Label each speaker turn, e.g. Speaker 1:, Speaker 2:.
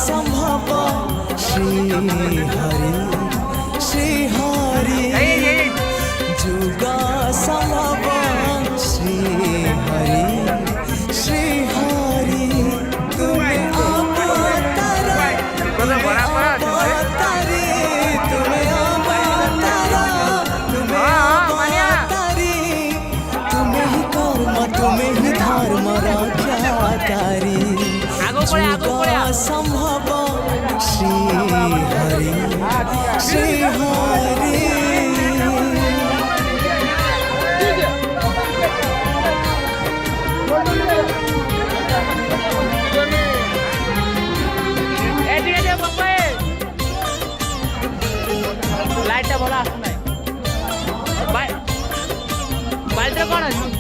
Speaker 1: संभव श्री हरि जुगा संभव श्री हरि तुम्हें अवतारा तुम्हें अवतारी तुम्हें अवतारा तुम्हें अवतारी तुम्हें ही कर्म तुम्हें ही धर्म रक्षाकारी जुगा संभव श्री हरि
Speaker 2: লাইটটা বলা আসছে না বাইরে কোন আছে